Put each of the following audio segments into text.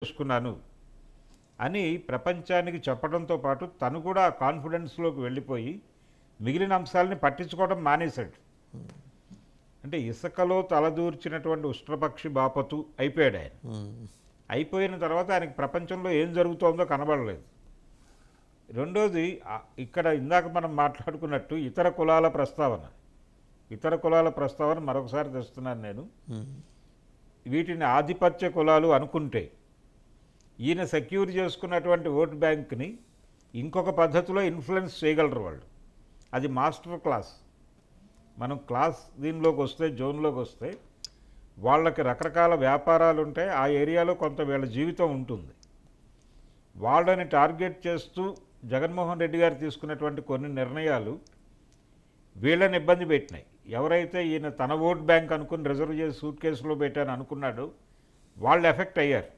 చూసుకున్నాను అని ప్రపంచానికి చెప్పడంతో పాటు తను కూడా ఆ కాన్ఫిడెన్స్లోకి వెళ్ళిపోయి మిగిలిన అంశాలని పట్టించుకోవడం మానేశాడు. అంటే ఇసుకలో తలదూర్చినటువంటి ఉష్ట్రపక్షి బాపతు అయిపోయాడు ఆయన. అయిపోయిన తర్వాత ఆయనకి ప్రపంచంలో ఏం జరుగుతోందో కనబడలేదు. రెండోది ఇక్కడ ఇందాక మనం మాట్లాడుకున్నట్టు ఇతర కులాల ప్రస్తావన మరొకసారి తెస్తున్నాను నేను. వీటిని ఆధిపత్య కులాలు అనుకుంటే ఈయన సెక్యూర్ చేసుకున్నటువంటి ఓట్ బ్యాంక్ని ఇంకొక పద్ధతిలో ఇన్ఫ్లుయెన్స్ చేయగలరు వాళ్ళు. అది మాస్టర్ క్లాస్. మనం క్లాస్ దీనిలోకి వస్తే, జోన్లోకి వస్తే వాళ్ళకి రకరకాల వ్యాపారాలు ఉంటాయి. ఆ ఏరియాలో కొంత వీళ్ళ జీవితం ఉంటుంది. వాళ్ళని టార్గెట్ చేస్తూ జగన్మోహన్ రెడ్డి గారు తీసుకున్నటువంటి కొన్ని నిర్ణయాలు వీళ్ళని ఇబ్బంది పెట్టినాయి. ఎవరైతే ఈయన తన ఓట్ బ్యాంక్ అనుకుని రిజర్వ్ చేసి సూట్ కేసులో పెట్టాను అనుకున్నాడో వాళ్ళు ఎఫెక్ట్ అయ్యారు.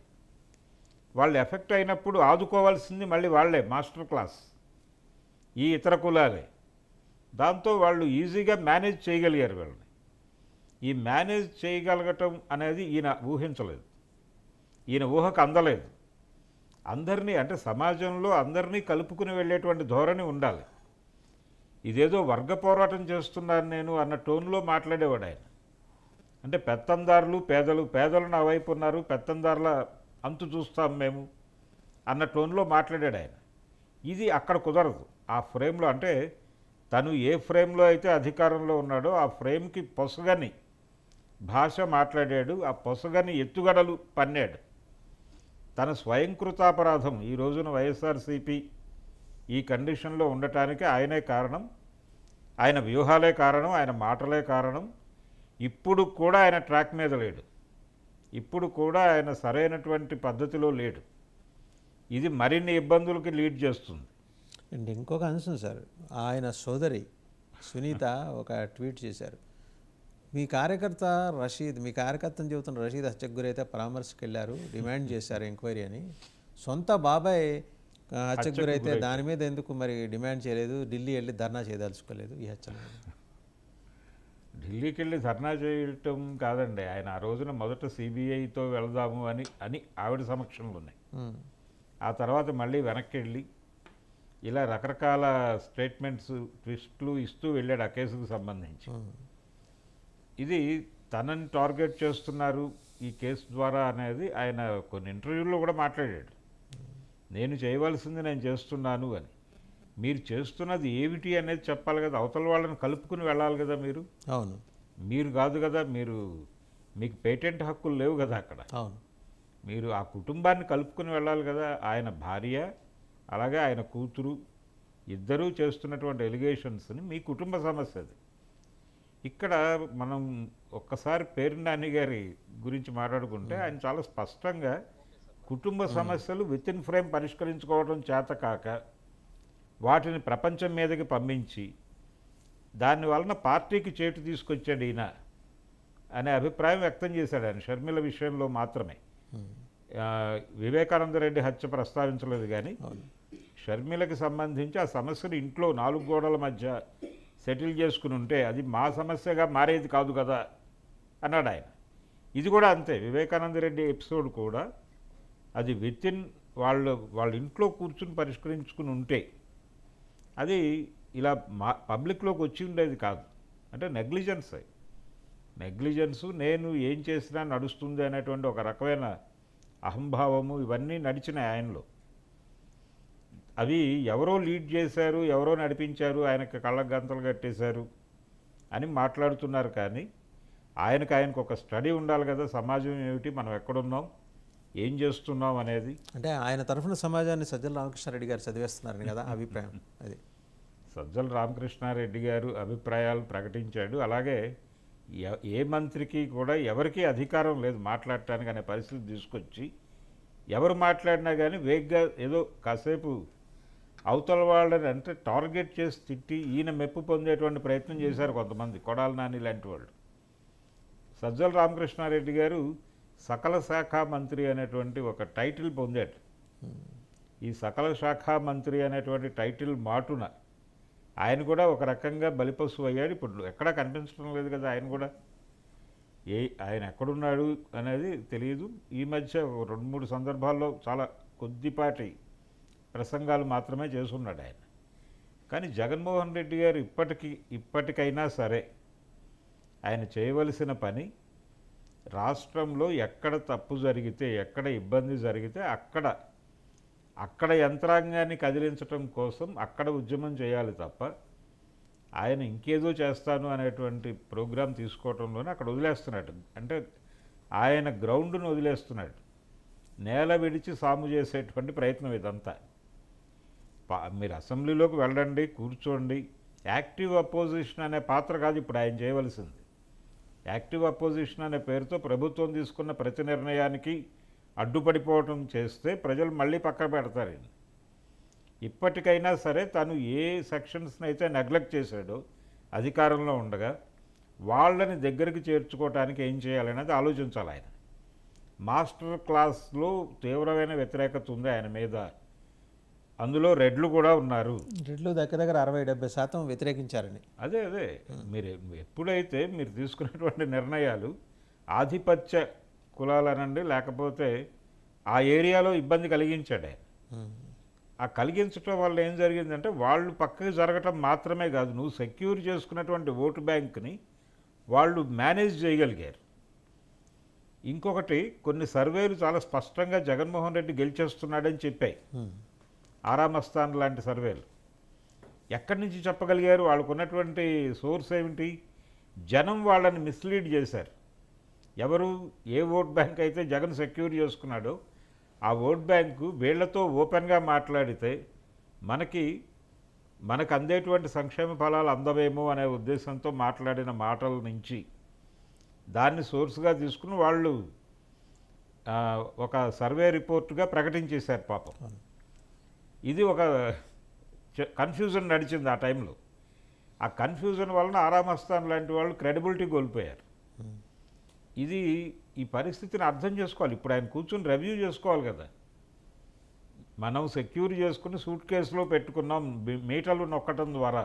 వాళ్ళు ఎఫెక్ట్ అయినప్పుడు ఆదుకోవాల్సింది మళ్ళీ వాళ్ళే, మాస్టర్ క్లాస్ ఈ ఇతర కులాలే. దాంతో వాళ్ళు ఈజీగా మేనేజ్ చేయగలిగారు వీళ్ళని. ఈ మేనేజ్ చేయగలగటం అనేది ఈయన ఊహించలేదు, ఈయన ఊహకు అందలేదు. అందరినీ అంటే సమాజంలో అందరినీ కలుపుకుని వెళ్ళేటువంటి ధోరణి ఉండాలి. ఇదేదో వర్గ పోరాటం చేస్తున్నాను నేను అన్న టోన్లో మాట్లాడేవాడు ఆయన. అంటే పెత్తందారులు పేదలు నా వైపు ఉన్నారు, పెత్తందారుల అంతు చూస్తాం మేము అన్న టోన్లో మాట్లాడాడు ఆయన. ఇది అక్కడ కుదరదు. ఆ ఫ్రేమ్లో అంటే తను ఏ ఫ్రేమ్లో అయితే అధికారంలో ఉన్నాడో ఆ ఫ్రేమ్కి పొసగని భాష మాట్లాడాడు. ఆ పొసగని ఎత్తుగడలు పన్నాడు. తన స్వయంకృతాపరాధం ఈ రోజున వైఎస్ఆర్సీపీ ఈ కండిషన్లో ఉండటానికి ఆయనే కారణం, ఆయన వ్యూహాలే కారణం, ఆయన మాటలే కారణం. ఇప్పుడు కూడా ఆయన ట్రాక్ మీద లేడు, ఇప్పుడు కూడా ఆయన సరైనటువంటి పద్ధతిలో లేడు. ఇది మరిన్ని ఇబ్బందులకి లీడ్ చేస్తుంది. అండ్ ఇంకొక అంశం సార్, ఆయన సోదరి సునీత ఒక ట్వీట్ చేశారు. మీ కార్యకర్తను చెబుతున్న రషీద్ హత్యకు గురైతే పరామర్శకు వెళ్ళారు, డిమాండ్ చేశారు ఎంక్వైరీ అని. సొంత బాబాయ్ హత్యకు గురైతే దాని మీద ఎందుకు మరి డిమాండ్ చేయలేదు, ఢిల్లీ వెళ్ళి ధర్నా చేయదలుచుకోలేదు ఈ హత్య? ఢిల్లీకి వెళ్ళి ధర్నా చేయటం కాదండి, ఆయన ఆ రోజున మొదట సిబిఐతో వెళదాము అని ఆవిడ సమక్షంలోనే, ఆ తర్వాత మళ్ళీ వెనక్కి వెళ్ళి ఇలా రకరకాల స్టేట్మెంట్స్ ట్విస్ట్లు ఇస్తూ వెళ్ళాడు ఆ కేసుకు సంబంధించి. ఇది తనని టార్గెట్ చేస్తున్నారు ఈ కేసు ద్వారా అనేది ఆయన కొన్ని ఇంటర్వ్యూల్లో కూడా మాట్లాడాడు. నేను చేయవలసింది నేను చేస్తున్నాను అని. మీరు చేస్తున్నది ఏమిటి అనేది చెప్పాలి కదా, అవతల వాళ్ళని కలుపుకుని వెళ్ళాలి కదా మీరు. అవును, మీరు కాదు కదా, మీకు పేటెంట్ హక్కులు లేవు కదా అక్కడ. అవును, మీరు ఆ కుటుంబాన్ని కలుపుకుని వెళ్ళాలి కదా. ఆయన భార్య అలాగే ఆయన కూతురు ఇద్దరూ చేస్తున్నటువంటి ఎలిగేషన్స్ని మీ కుటుంబ సమస్య అది. ఇక్కడ మనం ఒక్కసారి పేర్ని నాని గారి గురించి మాట్లాడుకుంటే ఆయన చాలా స్పష్టంగా కుటుంబ సమస్యలు విత్ ఇన్ ఫ్రేమ్ పరిష్కరించుకోవడం చేత కాక వాటిని ప్రపంచం మీదకి పంపించి దానివలన పార్టీకి చేటు తీసుకొచ్చాడు ఈయన అనే అభిప్రాయం వ్యక్తం చేశాడు ఆయన షర్మిల విషయంలో మాత్రమే. వివేకానంద రెడ్డి హత్య ప్రస్తావించలేదు కానీ షర్మిలకి సంబంధించి ఆ సమస్యను ఇంట్లో 4 గోడల మధ్య సెటిల్ చేసుకుని ఉంటే అది మా సమస్యగా మారేది కాదు కదా అన్నాడు ఆయన. ఇది కూడా అంతే, వివేకానంద రెడ్డి ఎపిసోడ్ కూడా అది విత్ ఇన్ వాళ్ళ ఇంట్లో కూర్చుని పరిష్కరించుకుని ఉంటే అది ఇలా పబ్లిక్లోకి వచ్చి ఉండేది కాదు. అంటే నెగ్లిజెన్సు నేను ఏం చేసినా నడుస్తుంది అనేటువంటి ఒక రకమైన అహంభావము ఇవన్నీ నడిచినాయి ఆయనలో. అవి ఎవరో లీడ్ చేశారు, ఎవరో నడిపించారు, ఆయనకు కళ్ళకు గంతలు కట్టేశారు అని మాట్లాడుతున్నారు. కానీ ఆయనకు ఒక స్టడీ ఉండాలి కదా, సమాజం ఏమిటి, మనం ఎక్కడున్నాం, ఏం చేస్తున్నాం అనేది. అంటే ఆయన తరఫున సమాజాన్ని సజ్జల రామకృష్ణారెడ్డి గారు చదివేస్తున్నారని కదా అభిప్రాయం. అది సజ్జల రామకృష్ణారెడ్డి గారు అభిప్రాయాలు ప్రకటించాడు. అలాగే ఏ మంత్రికి కూడా ఎవరికీ అధికారం లేదు మాట్లాడటానికి అనే పరిస్థితి తీసుకొచ్చి ఎవరు మాట్లాడినా కానీ వేగ్గా ఏదో కాసేపు అవతల వాళ్ళని అంటే టార్గెట్ చేసి తిట్టి ఈయన మెప్పు పొందేటువంటి ప్రయత్నం చేశారు కొంతమంది, కొడాలి నాని లాంటి వాళ్ళు. సజ్జల రామకృష్ణారెడ్డి గారు సకల శాఖ మంత్రి అనేటువంటి ఒక టైటిల్ పొందాడు. ఈ సకల శాఖ మంత్రి అనేటువంటి టైటిల్ మాటున ఆయన కూడా ఒక రకంగా బలిపశువు అయ్యాడు. ఇప్పుడు ఎక్కడా కనిపించడం లేదు కదా ఆయన కూడా. ఆయన ఎక్కడున్నాడు అనేది తెలియదు. ఈ మధ్య 2-3 సందర్భాల్లో చాలా కొద్దిపాటి ప్రసంగాలు మాత్రమే చేసున్నాడు ఆయన. కానీ జగన్మోహన్ రెడ్డి గారు ఇప్పటికైనా సరే ఆయన చేయవలసిన పని, రాష్ట్రంలో ఎక్కడ తప్పు జరిగితే, ఎక్కడ ఇబ్బంది జరిగితే అక్కడ యంత్రాంగాన్ని కదిలించటం కోసం అక్కడ ఉద్యమం చేయాలి తప్ప ఆయన ఇంకేదో చేస్తాను అనేటువంటి ప్రోగ్రాం తీసుకోవటంలోనే అక్కడ వదిలేస్తున్నాడు. అంటే ఆయన గ్రౌండ్ను వదిలేస్తున్నాడు. నేల విడిచి సాము చేసేటువంటి ప్రయత్నం ఇదంతా. మీరు అసెంబ్లీలోకి వెళ్ళండి, కూర్చోండి. యాక్టివ్ అపోజిషన్ అనే పాత్ర కాదు ఇప్పుడు ఆయన చేయవలసింది. యాక్టివ్ అపోజిషన్ అనే పేరుతో ప్రభుత్వం తీసుకున్న ప్రతి నిర్ణయానికి అడ్డుపడిపోవటం చేస్తే ప్రజలు మళ్ళీ పక్కన పెడతారు. ఇప్పటికైనా సరే తను ఏ సెక్షన్స్ని అయితే నెగ్లెక్ట్ చేశాడో అధికారంలో ఉండగా వాళ్ళని దగ్గరికి చేర్చుకోవటానికి ఏం చేయాలనేది ఆలోచించాలి ఆయన. మాస్టర్ క్లాస్లో తీవ్రమైన వ్యతిరేకత ఉంది ఆయన మీద. అందులో రెడ్లు కూడా ఉన్నారు. రెడ్లు దగ్గర 60-70% వ్యతిరేకించారని. అదే మీరు ఎప్పుడైతే మీరు తీసుకున్నటువంటి నిర్ణయాలు ఆధిపత్య కులాలనండి, లేకపోతే ఆ ఏరియాలో ఇబ్బంది కలిగించాడు ఆయన. ఆ కలిగించడం వల్ల ఏం జరిగిందంటే వాళ్ళు పక్కకి జరగటం మాత్రమే కాదు, నువ్వు సెక్యూర్ చేసుకున్నటువంటి ఓటు బ్యాంక్ని వాళ్ళు మేనేజ్ చేయగలిగారు. ఇంకొకటి, కొన్ని సర్వేలు చాలా స్పష్టంగా జగన్మోహన్ రెడ్డి గెలిచేస్తున్నాడని చెప్పాయి. ఆరామస్థాన్ లాంటి సర్వేలు ఎక్కడి నుంచి చెప్పగలిగారు? వాళ్ళకున్నటువంటి సోర్స్ ఏమిటి? జనం వాళ్ళని మిస్లీడ్ చేశారు. ఎవరు? ఏ ఓట్ బ్యాంక్ అయితే జగన్ సెక్యూర్ చేసుకున్నాడో ఆ ఓట్ బ్యాంకు వీళ్లతో ఓపెన్గా మాట్లాడితే మనకు అందేటువంటి సంక్షేమ ఫలాలు అందవేమో అనే ఉద్దేశంతో మాట్లాడిన మాటల నుంచి దాన్ని సోర్స్గా తీసుకుని వాళ్ళు ఒక సర్వే రిపోర్టుగా ప్రకటించేశారు పాపం. ఇది ఒక కన్ఫ్యూజన్ నడిచింది ఆ టైంలో. ఆ కన్ఫ్యూజన్ వలన ఆరామస్థాన్ లాంటి వాళ్ళు క్రెడిబిలిటీ కోల్పోయారు. ఈ పరిస్థితిని అర్థం చేసుకోవాలి. ఇప్పుడు ఆయన కూర్చొని రివ్యూ చేసుకోవాలి కదా. మనం సెక్యూర్ చేసుకుని సూట్ కేసులో పెట్టుకున్నాం మీటలు నొక్కటం ద్వారా.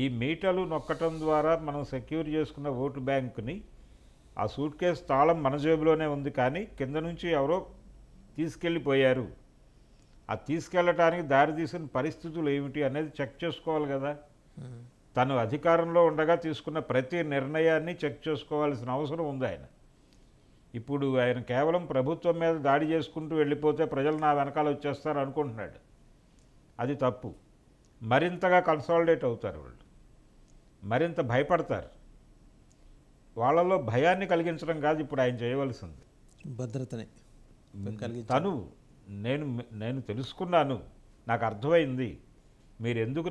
ఈ మీటలు నొక్కటం ద్వారా మనం సెక్యూర్ చేసుకున్న ఓటు బ్యాంకుని, ఆ సూట్ కేసు తాళం మన జేబులోనే ఉంది, కానీ కింద నుంచి ఎవరో తీసుకెళ్ళిపోయారు. ఆ తీసుకెళ్ళటానికి దారి తీసిన పరిస్థితులు ఏమిటి అనేది చెక్ చేసుకోవాలి కదా. తను అధికారంలో ఉండగా తీసుకున్న ప్రతి నిర్ణయాన్ని చెక్ చేసుకోవాల్సిన అవసరం ఉంది ఆయన. ఇప్పుడు ఆయన కేవలం ప్రభుత్వం మీద దాడి చేసుకుంటూ వెళ్ళిపోతే ప్రజలు నా వెనకాల వచ్చేస్తారు అనుకుంటున్నాడు. అది తప్పు. మరింతగా కన్సాలిడేట్ అవుతారు వాళ్ళు, మరింత భయపడతారు. వాళ్ళలో భయాన్ని కలిగించడం కాదు ఇప్పుడు ఆయన చేయవలసింది, భద్రతనే. తను నేను తెలుసుకున్నాను, నాకు అర్థమైంది, మీరు ఎందుకు